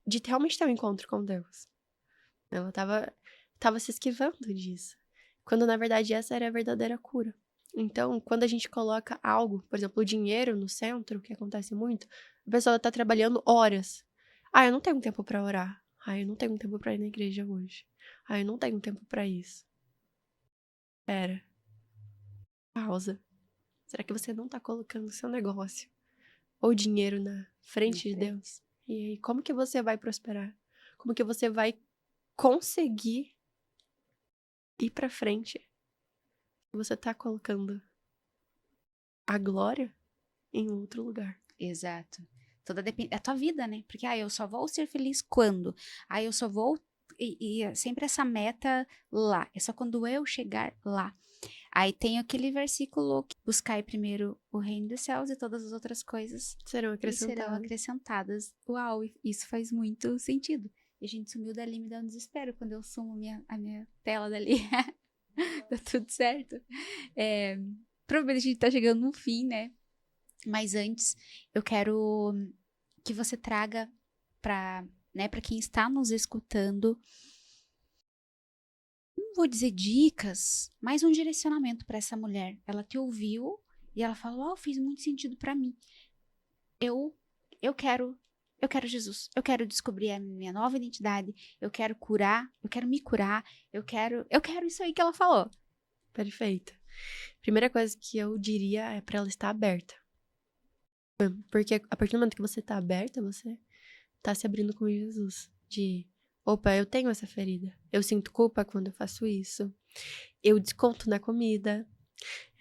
de realmente ter um encontro com Deus. Ela tava se esquivando disso. Quando, na verdade, essa era a verdadeira cura. Então, quando a gente coloca algo, por exemplo, o dinheiro no centro, que acontece muito, a pessoa tá trabalhando horas. Ah, eu não tenho tempo pra orar. Ah, eu não tenho tempo pra ir na igreja hoje. Ah, eu não tenho tempo pra isso. Pera. Pausa. Será que você não tá colocando o seu negócio ou dinheiro na frente de Deus? E aí, como que você vai prosperar? Como que você vai conseguir ir pra frente? Você tá colocando a glória em outro lugar. Exato. Toda depende da tua vida, né? Porque eu só vou ser feliz quando? Eu só vou e é sempre essa meta lá. É só quando eu chegar lá. Aí tem aquele versículo que buscai primeiro o reino dos céus e todas as outras coisas Serão serão acrescentados. acrescentadas. Uau, isso faz muito sentido. E a gente sumiu dali, me dá um desespero quando eu sumo a minha tela dali. Tá tudo certo. Provavelmente a gente tá chegando no fim, né? Mas antes, eu quero que você traga para, né, para quem está nos escutando, não vou dizer dicas, mas um direcionamento para essa mulher. Ela te ouviu e ela falou: "Oh, fez muito sentido para mim. Eu eu quero eu quero Jesus. Eu quero descobrir a minha nova identidade. Eu quero curar, eu quero me curar. Eu quero isso aí que ela falou." Perfeito. Primeira coisa que eu diria é pra ela estar aberta. Porque a partir do momento que você tá aberta, você tá se abrindo com Jesus. Opa, eu tenho essa ferida. Eu sinto culpa quando eu faço isso. Eu desconto na comida.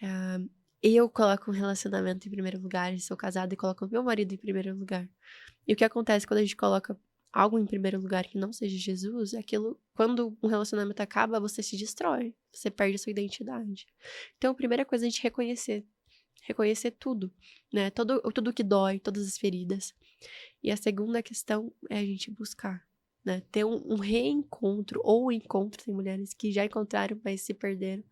Ah, eu coloco um relacionamento em primeiro lugar. Sou casada e coloco o meu marido em primeiro lugar. E o que acontece quando a gente coloca algo em primeiro lugar que não seja Jesus, é aquilo, quando um relacionamento acaba, você se destrói, você perde a sua identidade. Então, a primeira coisa é a gente reconhecer tudo, né? Tudo que dói, todas as feridas. E a segunda questão é a gente buscar, né? Ter um reencontro, ou encontro, tem mulheres que já encontraram, mas se perderam.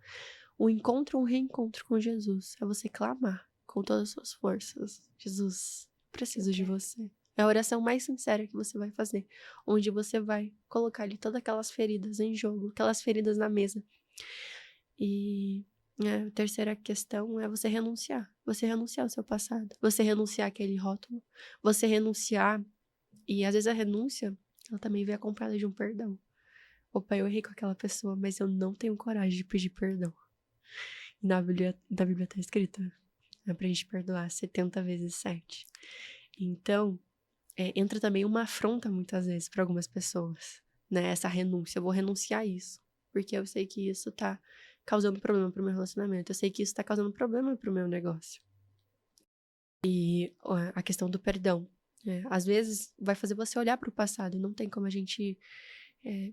O encontro, um reencontro com Jesus, é você clamar com todas as suas forças. Jesus, preciso de você. É a oração mais sincera que você vai fazer, onde você vai colocar ali todas aquelas feridas em jogo, aquelas feridas na mesa. E a terceira questão é você renunciar. Você renunciar ao seu passado. Você renunciar àquele rótulo. Você renunciar. E às vezes a renúncia, ela também vem acompanhada de um perdão. Opa, eu errei com aquela pessoa, mas eu não tenho coragem de pedir perdão. Na Bíblia tá escrito, né, pra gente perdoar 70 vezes 7. Então, entra também uma afronta muitas vezes para algumas pessoas, né? Essa renúncia. Eu vou renunciar a isso, porque eu sei que isso tá causando problema pro meu relacionamento. Eu sei que isso tá causando problema pro meu negócio. E a questão do perdão, né? Às vezes vai fazer você olhar pro passado. Não tem como a gente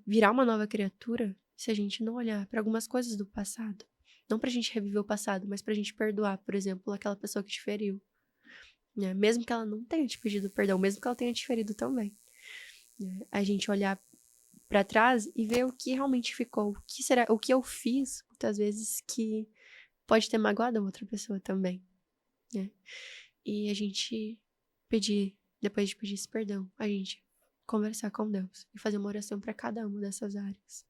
virar uma nova criatura se a gente não olhar para algumas coisas do passado. Não pra gente reviver o passado, mas pra gente perdoar, por exemplo, aquela pessoa que te feriu. Né? Mesmo que ela não tenha te pedido perdão, mesmo que ela tenha te ferido também. Né? A gente olhar pra trás e ver o que realmente ficou. O que eu fiz, muitas vezes, que pode ter magoado a outra pessoa também. Né? E a gente depois de pedir esse perdão, a gente conversar com Deus e fazer uma oração para cada uma dessas áreas,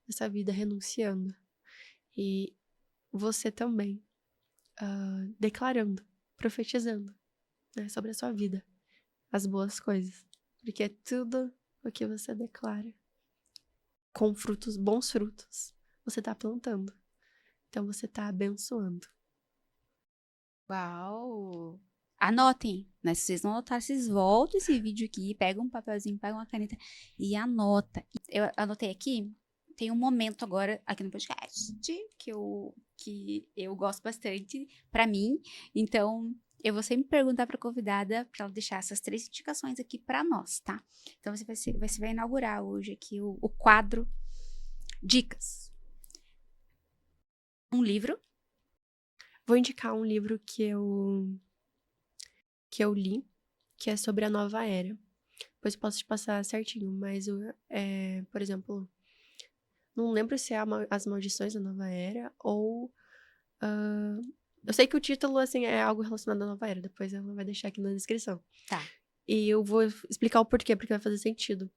dessa vida, renunciando. E você também declarando, profetizando, né, sobre a sua vida, as boas coisas. Porque é tudo o que você declara com frutos, bons frutos, você tá plantando. Então você tá abençoando. Uau! Anotem, né? Se vocês não anotaram, vocês voltam esse vídeo aqui, pegam um papelzinho, pegam uma caneta e anota. Eu anotei aqui, tem um momento agora aqui no podcast que eu gosto bastante pra mim. Então, eu vou sempre perguntar pra convidada pra ela deixar essas 3 indicações aqui pra nós, tá? Então, você vai inaugurar hoje aqui o quadro Dicas. Um livro, Vou indicar um livro que eu li, que é sobre a nova era. Depois eu posso te passar certinho, mas, por exemplo, não lembro se é As Maldições da Nova Era ou... eu sei que o título, assim, é algo relacionado à nova era. Depois ela vai deixar aqui na descrição. Tá. E eu vou explicar o porquê, porque vai fazer sentido.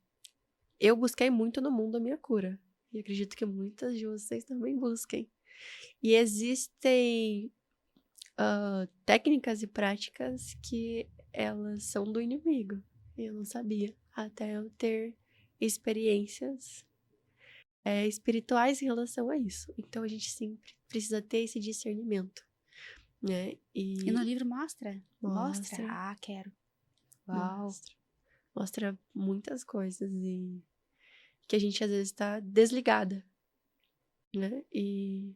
Eu busquei muito no mundo a minha cura. E acredito que muitas de vocês também busquem. E existem técnicas e práticas que elas são do inimigo. E eu não sabia. Até eu ter experiências espirituais em relação a isso. Então a gente sempre precisa ter esse discernimento, né? E no livro mostra? Mostra. Ah, quero. Uau. Mostra muitas coisas e que a gente às vezes tá desligada, né? E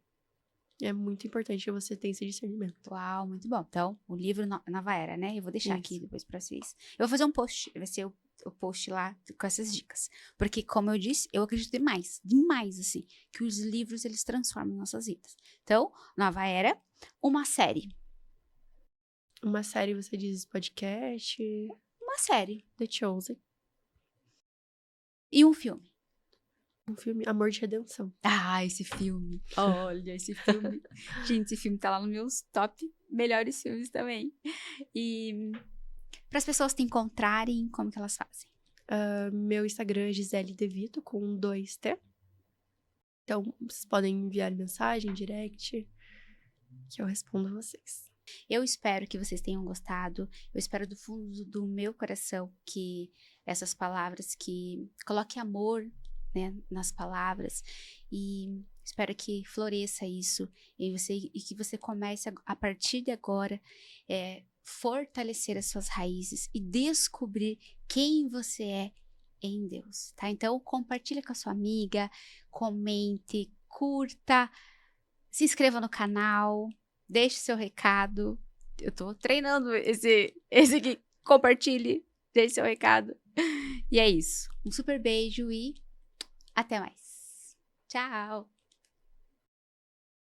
é muito importante você ter esse discernimento. Uau, muito bom. Então, o livro Nova Era, né? Eu vou deixar aqui Isso. depois pra vocês. Eu vou fazer um post, vai ser o post lá com essas dicas. Porque, como eu disse, eu acredito demais, assim, que os livros, eles transformam nossas vidas. Então, Nova Era, uma série. Uma série, você diz podcast, Uma série. The Chosen. E um filme. Um filme, Amor de Redenção. Ah, esse filme. Olha, esse filme. Gente, esse filme tá lá nos meus top melhores filmes também. E para as pessoas te encontrarem, como que elas fazem? Meu Instagram é Gisele Devito, com 2T. Então, vocês podem enviar mensagem, direct, que eu respondo a vocês. Eu espero que vocês tenham gostado. Eu espero do fundo do meu coração que essas palavras, que coloque amor, né, nas palavras, e espero que floresça isso em você e que você comece a partir de agora fortalecer as suas raízes e descobrir quem você é em Deus, tá? Então compartilha com a sua amiga, comente, curta, se inscreva no canal, deixe seu recado. Eu tô treinando esse aqui. Compartilhe, deixe seu recado. E é isso. Um super beijo e até mais. Tchau!